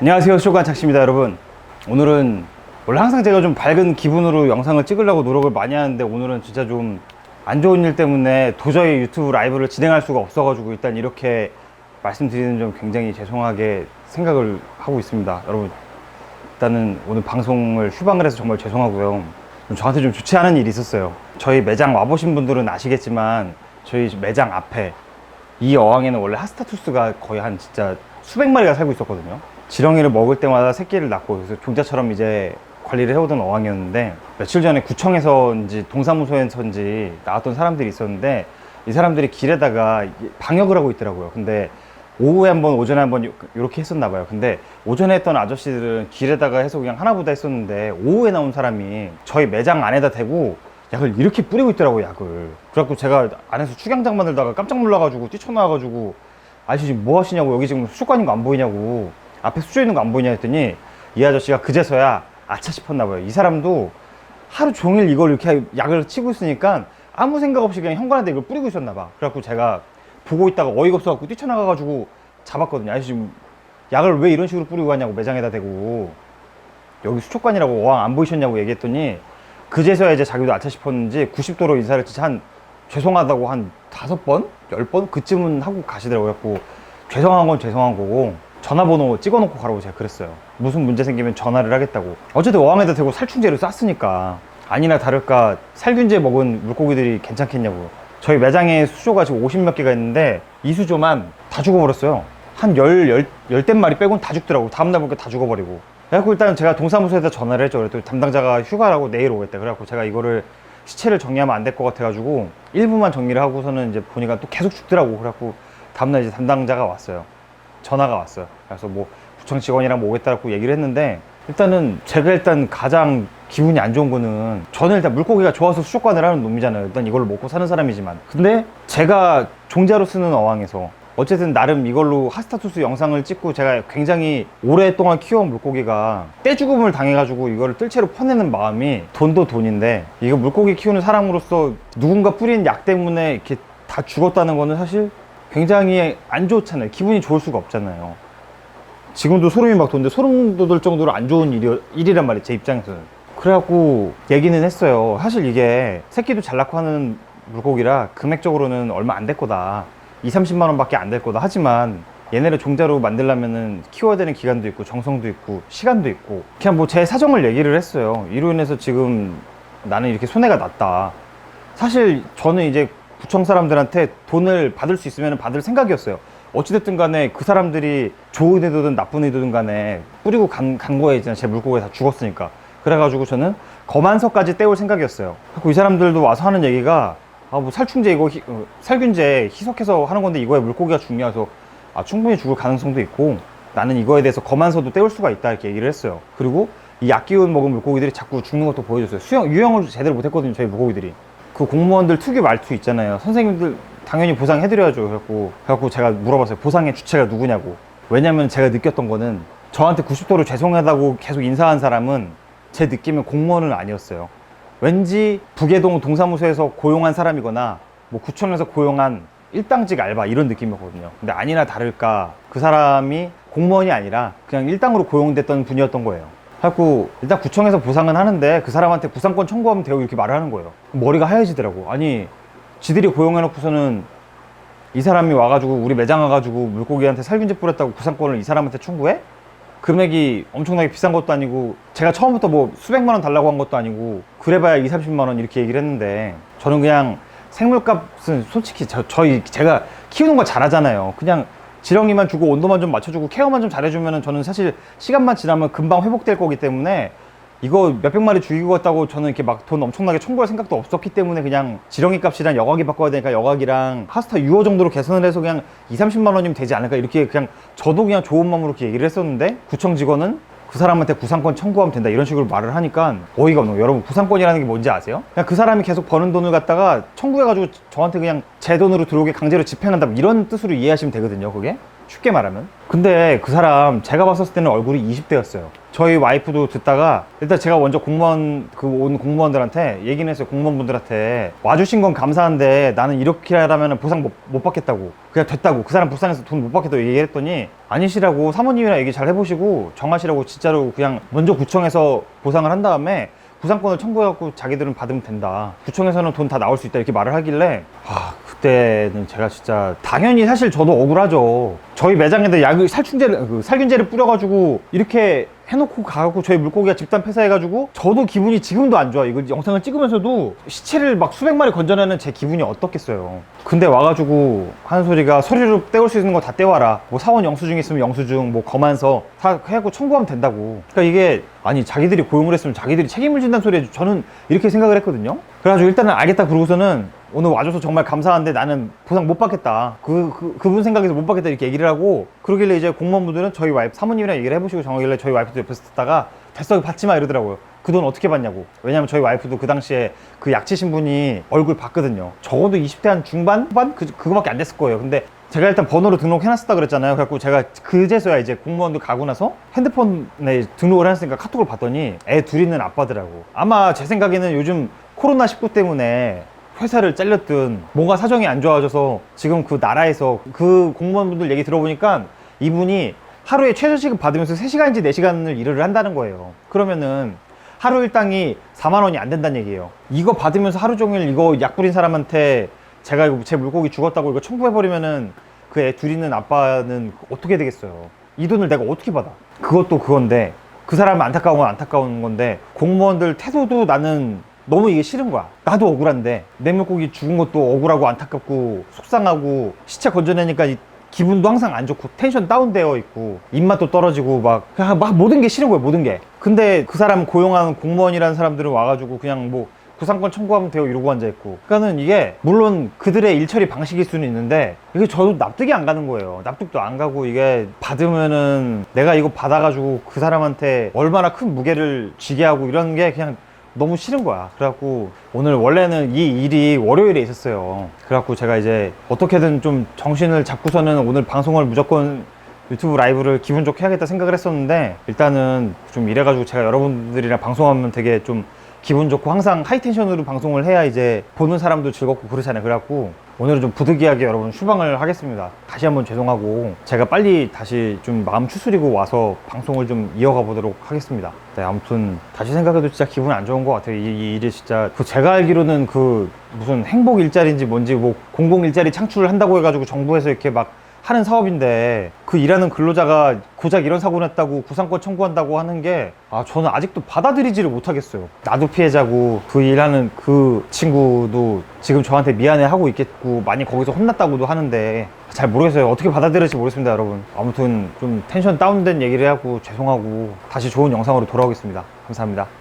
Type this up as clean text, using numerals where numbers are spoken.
안녕하세요, 수족관 착시입니다. 여러분, 오늘은 원래 항상 제가 좀 밝은 기분으로 영상을 찍으려고 노력을 많이 하는데, 오늘은 진짜 좀 안 좋은 일 때문에 도저히 유튜브 라이브를 진행할 수가 없어가지고 일단 이렇게 말씀드리는 점 굉장히 죄송하게 생각을 하고 있습니다. 여러분, 일단은 오늘 방송을 휴방을 해서 정말 죄송하고요. 저한테 좀 좋지 않은 일이 있었어요. 저희 매장 와보신 분들은 아시겠지만 저희 매장 앞에 이 어항에는 원래 하스타투스가 거의 한 진짜 수백 마리가 살고 있었거든요. 지렁이를 먹을 때마다 새끼를 낳고, 그래서 종자처럼 이제 관리를 해오던 어항이었는데, 며칠 전에 구청에서인지 동사무소에서인지 나왔던 사람들이 있었는데, 이 사람들이 길에다가 방역을 하고 있더라고요. 근데 오후에 한번, 오전에 한번 이렇게 했었나 봐요. 근데 오전에 했던 아저씨들은 길에다가 해서 그냥 하나보다 했었는데, 오후에 나온 사람이 저희 매장 안에다 대고 약을 이렇게 뿌리고 있더라고요, 약을. 그래갖고 제가 안에서 축양장 만들다가 깜짝 놀라가지고 뛰쳐나와가지고, 아저씨 지금 뭐 하시냐고, 여기 지금 수족관인 거 안 보이냐고, 앞에 수조 있는 거 안 보이냐 했더니, 이 아저씨가 그제서야 아차 싶었나 봐요. 이 사람도 하루 종일 이걸 이렇게 약을 치고 있으니까 아무 생각 없이 그냥 현관에다 이걸 뿌리고 있었나 봐. 그래갖고 제가 보고 있다가 어이가 없어갖고 뛰쳐나가가지고 잡았거든요. 아저씨 지금 약을 왜 이런 식으로 뿌리고 가냐고, 매장에다 대고. 여기 수족관이라고 어항 안 보이셨냐고 얘기했더니, 그제서야 이제 자기도 아차 싶었는지 90도로 인사를 진짜 한 죄송하다고 한 5번? 10번? 그쯤은 하고 가시더라고요. 그래갖고 죄송한 건 죄송한 거고, 전화번호 찍어놓고 가라고 제가 그랬어요. 무슨 문제 생기면 전화를 하겠다고. 어쨌든 어항에다 대고 살충제를 쐈으니까 아니나 다를까 살균제 먹은 물고기들이 괜찮겠냐고. 저희 매장에 수조가 지금 50몇 개가 있는데 이 수조만 다 죽어버렸어요. 한 열댓 마리 빼고는 다 죽더라고. 다음날 보니까 다 죽어버리고. 그래갖고 일단 제가 동사무소에다 전화를 했죠. 그랬더니 담당자가 휴가라고 내일 오겠다. 그래갖고 제가 이거를 시체를 정리하면 안 될 것 같아가지고 일부만 정리를 하고서는 이제 보니까 또 계속 죽더라고. 그래갖고 다음날 이제 담당자가 왔어요. 전화가 왔어요. 그래서 뭐 구청 직원이랑 뭐 오겠다고 얘기를 했는데, 일단은 제가 일단 가장 기분이 안 좋은 거는, 저는 일단 물고기가 좋아서 수족관을 하는 놈이잖아요. 일단 이걸로 먹고 사는 사람이지만, 근데 제가 종자로 쓰는 어항에서 어쨌든 나름 이걸로 하스타투스 영상을 찍고 제가 굉장히 오랫동안 키워온 물고기가 떼죽음을 당해가지고 이거를 뜰채로 퍼내는 마음이, 돈도 돈인데 이거 물고기 키우는 사람으로서 누군가 뿌린 약 때문에 이렇게 다 죽었다는 거는 사실 굉장히 안 좋잖아요. 기분이 좋을 수가 없잖아요. 지금도 소름이 막 돋는데, 소름 돋을 정도로 안 좋은 일이란 말이에요, 제 입장에서는. 그래갖고 얘기는 했어요. 사실 이게 새끼도 잘 낳고 하는 물고기라 금액적으로는 얼마 안 될 거다, 20-30만 원 밖에 안 될 거다. 하지만 얘네를 종자로 만들려면은 키워야 되는 기간도 있고 정성도 있고 시간도 있고, 그냥 뭐 제 사정을 얘기를 했어요. 이로 인해서 지금 나는 이렇게 손해가 났다. 사실 저는 이제 구청 사람들한테 돈을 받을 수 있으면 받을 생각이었어요. 어찌됐든 간에 그 사람들이 좋은 의도든 나쁜 의도든 간에 뿌리고 간 거에 이제 제 물고기가 다 죽었으니까. 그래가지고 저는 거만서까지 떼올 생각이었어요. 그리고 이 사람들도 와서 하는 얘기가, 아, 뭐 살충제 이거 살균제 희석해서 하는 건데 이거에 물고기가 죽냐서, 아, 충분히 죽을 가능성도 있고 나는 이거에 대해서 거만서도 떼올 수가 있다, 이렇게 얘기를 했어요. 그리고 이 약기운 먹은 물고기들이 자꾸 죽는 것도 보여줬어요. 유형을 제대로 못했거든요, 저희 물고기들이. 그 공무원들 특유 말투 있잖아요. 선생님들 당연히 보상해드려야죠. 그래갖고 제가 물어봤어요. 보상의 주체가 누구냐고. 왜냐면 제가 느꼈던 거는, 저한테 90도로 죄송하다고 계속 인사한 사람은 제 느낌은 공무원은 아니었어요. 왠지 북해동 동사무소에서 고용한 사람이거나 뭐 구청에서 고용한 일당직 알바, 이런 느낌이었거든요. 근데 아니나 다를까 그 사람이 공무원이 아니라 그냥 일당으로 고용됐던 분이었던 거예요. 그래갖고 일단 구청에서 보상은 하는데 그 사람한테 구상권 청구하면 돼요, 이렇게 말을 하는 거예요. 머리가 하얘지더라고. 아니, 지들이 고용해놓고서는 이 사람이 와가지고 우리 매장 와가지고 물고기한테 살균제 뿌렸다고 구상권을 이 사람한테 청구해? 금액이 엄청나게 비싼 것도 아니고, 제가 처음부터 뭐 수백만 원 달라고 한 것도 아니고, 그래봐야 20-30만 원 이렇게 얘기를 했는데, 저는 그냥 생물값은 솔직히 제가 키우는 거 잘하잖아요. 그냥 지렁이만 주고 온도만 좀 맞춰주고 케어만 좀 잘해주면은 저는 사실 시간만 지나면 금방 회복될 거기 때문에, 이거 몇백 마리 죽이고 갔다고 저는 이렇게 막 돈 엄청나게 청구할 생각도 없었기 때문에, 그냥 지렁이 값이랑 여과기 바꿔야 되니까 여과기랑 하스타 유어 정도로 개선을 해서 그냥 20-30만 원이면 되지 않을까, 이렇게 그냥 저도 그냥 좋은 마음으로 이렇게 얘기를 했었는데, 구청 직원은 그 사람한테 구상권 청구하면 된다, 이런 식으로 말을 하니까 어이가 없는 거예요. 여러분, 구상권이라는 게 뭔지 아세요? 그냥 그 사람이 계속 버는 돈을 갖다가 청구해가지고 저한테 그냥 제 돈으로 들어오게 강제로 집행한다, 이런 뜻으로 이해하시면 되거든요, 그게 쉽게 말하면. 근데 그 사람 제가 봤었을 때는 얼굴이 20대였어요 저희 와이프도 듣다가 일단 제가 먼저 공무원 온 공무원들한테 얘기는 했어요. 공무원분들한테 와주신 건 감사한데 나는 이렇게 하라면 보상 못 받겠다고, 그냥 됐다고, 그 사람 불쌍해서 돈 못 받겠다고 얘기했더니 아니시라고, 사모님이랑 얘기 잘 해보시고 정하시라고, 진짜로 그냥 먼저 구청에서 보상을 한 다음에 구상권을 청구해갖고 자기들은 받으면 된다, 구청에서는 돈 다 나올 수 있다, 이렇게 말을 하길래 그때는 제가 진짜, 당연히 사실 저도 억울하죠. 저희 매장에다 살균제를 뿌려가지고 이렇게 해놓고 가고 저희 물고기가 집단 폐사해가지고 저도 기분이 지금도 안 좋아. 이거 영상을 찍으면서도 시체를 막 수백 마리 건져내는 제 기분이 어떻겠어요. 근데 와가지고 하는 소리가 서류로 떼올 수 있는 거 다 떼와라, 뭐 사원 영수증 있으면 영수증, 뭐 검안서 다 해갖고 청구하면 된다고. 그러니까 이게, 아니 자기들이 고용을 했으면 자기들이 책임을 진다는 소리에 저는 이렇게 생각을 했거든요. 그래가지고 일단은 알겠다 그러고서는 오늘 와줘서 정말 감사한데 나는 보상 못 받겠다, 그분 생각에서 못 받겠다, 이렇게 얘기를 하고, 그러길래 이제 공무원분들은 저희 와이프, 사모님이랑 얘기를 해보시고 정하길래 저희 와이프도 옆에서 듣다가 됐어, 받지 마 이러더라고요. 그 돈 어떻게 받냐고. 왜냐면 저희 와이프도 그 당시에 그 약치신 분이 얼굴 봤거든요. 적어도 20대 한 중반? 후반? 그거밖에 안 됐을 거예요. 근데 제가 일단 번호로 등록해놨었다 그랬잖아요. 그래갖고 제가 그제서야 이제 공무원들 가고 나서 핸드폰에 등록을 해놨으니까 카톡을 봤더니 애 둘 있는 아빠더라고. 아마 제 생각에는 요즘 코로나19 때문에 회사를 잘렸든 뭔가 사정이 안 좋아져서 지금 그 나라에서, 그 공무원분들 얘기 들어보니까 이분이 하루에 최저시급 받으면서 3시간인지 4시간을 일을 한다는 거예요. 그러면은 하루 일당이 4만 원이 안 된다는 얘기예요. 이거 받으면서 하루 종일 이거 약 부린 사람한테 제가 이거 제 물고기 죽었다고 이거 청구해버리면은 그 애 둘 있는 아빠는 어떻게 되겠어요. 이 돈을 내가 어떻게 받아. 그것도 그건데, 그 사람 안타까운 건 안타까운 건데, 공무원들 태도도 나는 너무 이게 싫은 거야. 나도 억울한데 내 물고기 죽은 것도 억울하고 안타깝고 속상하고, 시체 건져내니까 기분도 항상 안 좋고 텐션 다운되어 있고 입맛도 떨어지고 막 모든 게 싫은 거예요, 모든 게. 근데 그 사람 고용한 공무원이라는 사람들은 와가지고 그냥 뭐 구상권 청구하면 돼요 이러고 앉아있고. 그러니까는 이게 물론 그들의 일처리 방식일 수는 있는데 이게 저도 납득이 안 가는 거예요. 납득도 안 가고, 이게 받으면은 내가 이거 받아가지고 그 사람한테 얼마나 큰 무게를 쥐게 하고 이런 게 그냥 너무 싫은 거야. 그래갖고 오늘 원래는 이 일이 월요일에 있었어요. 그래갖고 제가 이제 어떻게든 좀 정신을 잡고서는 오늘 방송을 무조건 유튜브 라이브를 기분 좋게 해야겠다 생각을 했었는데, 일단은 좀 이래가지고 제가 여러분들이랑 방송하면 되게 좀 기분 좋고 항상 하이텐션으로 방송을 해야 이제 보는 사람도 즐겁고 그렇잖아요. 그래갖고 오늘은 좀 부득이하게 여러분 휴방을 하겠습니다. 다시 한번 죄송하고 제가 빨리 다시 좀 마음 추스리고 와서 방송을 좀 이어가 보도록 하겠습니다. 네, 아무튼 다시 생각해도 진짜 기분 안 좋은 것 같아요. 이 일이 진짜, 제가 알기로는 무슨 행복 일자리인지 뭔지 뭐 공공 일자리 창출을 한다고 해가지고 정부에서 이렇게 막 하는 사업인데, 그 일하는 근로자가 고작 이런 사고 냈다고 구상권 청구한다고 하는 게, 저는 아직도 받아들이지를 못하겠어요. 나도 피해자고 그 일하는 그 친구도 지금 저한테 미안해 하고 있겠고 많이 거기서 혼났다고도 하는데 잘 모르겠어요. 어떻게 받아들일지 모르겠습니다, 여러분. 아무튼 좀 텐션 다운된 얘기를 하고 죄송하고 다시 좋은 영상으로 돌아오겠습니다. 감사합니다.